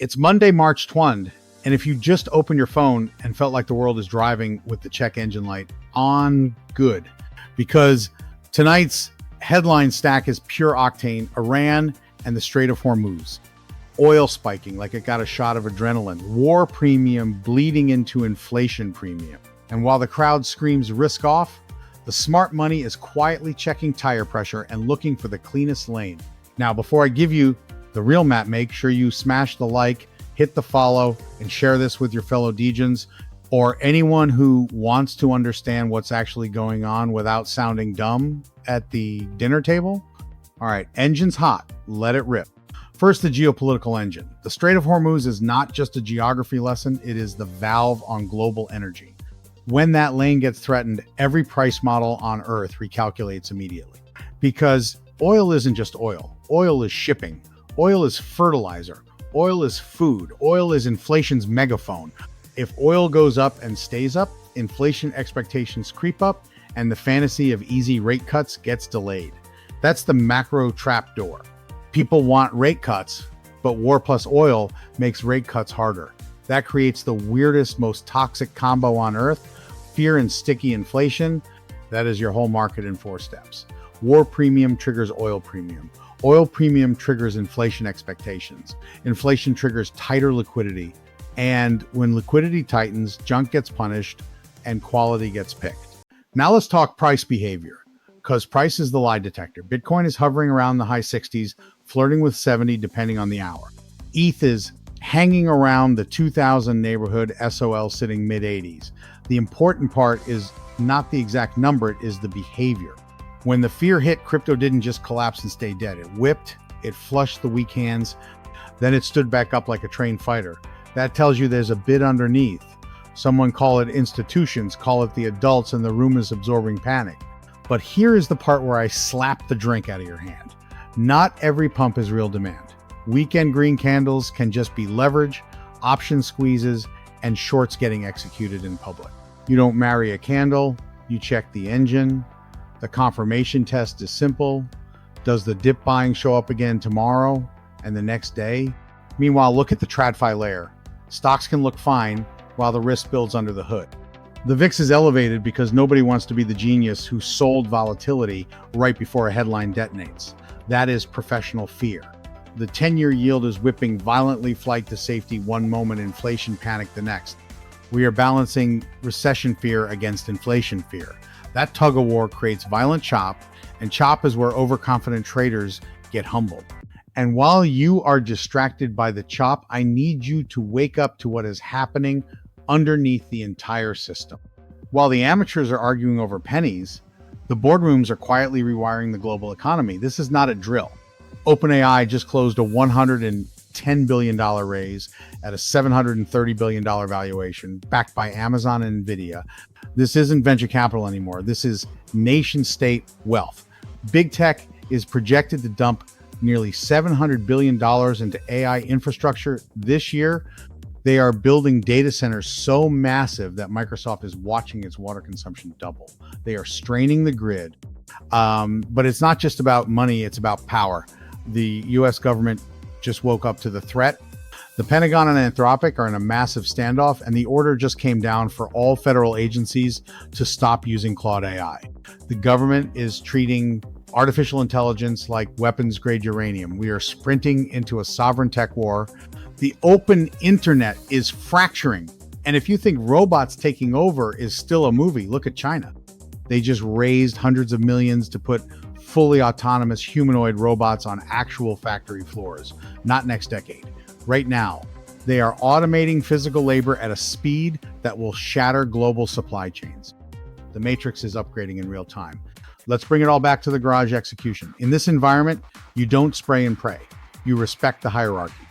It's Monday, March 20, and if you just opened your phone and felt like the world is driving with the check engine light on, good. Because tonight's headline stack is pure octane, Iran and the Strait of Hormuz. Oil spiking like it got a shot of adrenaline. War premium bleeding into inflation premium. And while the crowd screams risk off, the smart money is quietly checking tire pressure and looking for the cleanest lane. Now, before I give you the real map, make sure you smash the like, hit the follow, and share this with your fellow Degens or anyone who wants to understand what's actually going on without sounding dumb at the dinner table. All right, engine's hot. Let it rip. First, the geopolitical engine. The Strait of Hormuz is not just a geography lesson, it is the valve on global energy. When that lane gets threatened, every price model on Earth recalculates immediately. Because oil isn't just oil. Oil is shipping. Oil is fertilizer. Oil is food. Oil is inflation's megaphone. If oil goes up and stays up, inflation expectations creep up, and the fantasy of easy rate cuts gets delayed. That's the macro trapdoor. People want rate cuts, but war plus oil makes rate cuts harder. That creates the weirdest, most toxic combo on Earth. Fear and sticky inflation. That is your whole market in 4 steps. War premium triggers oil premium. Oil premium triggers inflation expectations. Inflation triggers tighter liquidity. And when liquidity tightens, junk gets punished and quality gets picked. Now let's talk price behavior, because price is the lie detector. Bitcoin is hovering around the high 60s, flirting with 70 depending on the hour. ETH is hanging around the 2000 neighborhood, SOL sitting mid 80s. The important part is not the exact number, it is the behavior. When the fear hit, crypto didn't just collapse and stay dead. It whipped, it flushed the weak hands, then it stood back up like a trained fighter. That tells you there's a bit underneath. Someone call it institutions, call it the adults, and the room is absorbing panic. But here is the part where I slap the drink out of your hand. Not every pump is real demand. Weekend green candles can just be leverage, option squeezes, and shorts getting executed in public. You don't marry a candle, you check the engine. The confirmation test is simple. Does the dip buying show up again tomorrow and the next day? Meanwhile, look at the TradFi layer. Stocks can look fine while the risk builds under the hood. The VIX is elevated because nobody wants to be the genius who sold volatility right before a headline detonates. That is professional fear. The 10-year yield is whipping violently, flight to safety one moment, inflation panic the next. We are balancing recession fear against inflation fear. That tug-of-war creates violent chop, and chop is where overconfident traders get humbled. And while you are distracted by the chop, I need you to wake up to what is happening underneath the entire system. While the amateurs are arguing over pennies, the boardrooms are quietly rewiring the global economy. This is not a drill. OpenAI just closed a $110 billion raise at a $730 billion valuation, backed by Amazon and NVIDIA. This isn't venture capital anymore. This is nation-state wealth. Big tech is projected to dump nearly $700 billion into AI infrastructure this year. They are building data centers so massive that Microsoft is watching its water consumption double. They are straining the grid. But it's not just about money, it's about power. The US government just woke up to the threat. The Pentagon and Anthropic are in a massive standoff, and the order just came down for all federal agencies to stop using Claude AI. The government is treating artificial intelligence like weapons-grade uranium. We are sprinting into a sovereign tech war. The open internet is fracturing. And if you think robots taking over is still a movie, look at China. They just raised hundreds of millions to put fully autonomous humanoid robots on actual factory floors. Not next decade. Right now, they are automating physical labor at a speed that will shatter global supply chains. The matrix is upgrading in real time. Let's bring it all back to the garage execution. In this environment, you don't spray and pray. You respect the hierarchy.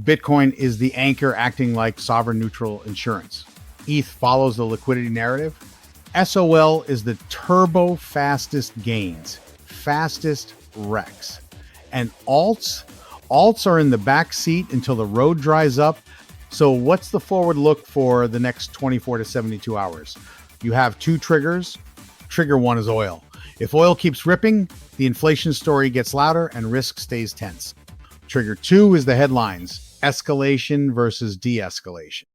Bitcoin is the anchor acting like sovereign neutral insurance. ETH follows the liquidity narrative. SOL is the turbo fastest gains, fastest wrecks. And alts are in the back seat until the road dries up. So what's the forward look for the next 24 to 72 hours? You have 2 triggers. Trigger 1 is oil. If oil keeps ripping, the inflation story gets louder and risk stays tense. Trigger 2 is the headlines. escalation versus de-escalation.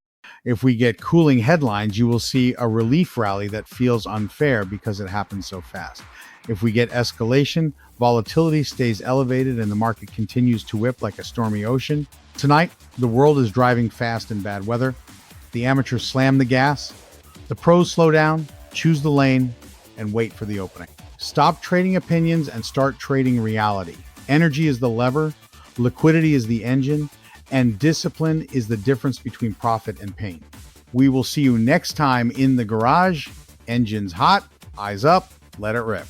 If we get cooling headlines, you will see a relief rally that feels unfair because it happens so fast. If we get escalation, volatility stays elevated and the market continues to whip like a stormy ocean. Tonight, the world is driving fast in bad weather. The amateurs slam the gas. The pros slow down, choose the lane, and wait for the opening. Stop trading opinions and start trading reality. Energy is the lever, liquidity is the engine, and discipline is the difference between profit and pain. We will see you next time in the garage. Engines hot, eyes up, let it rip.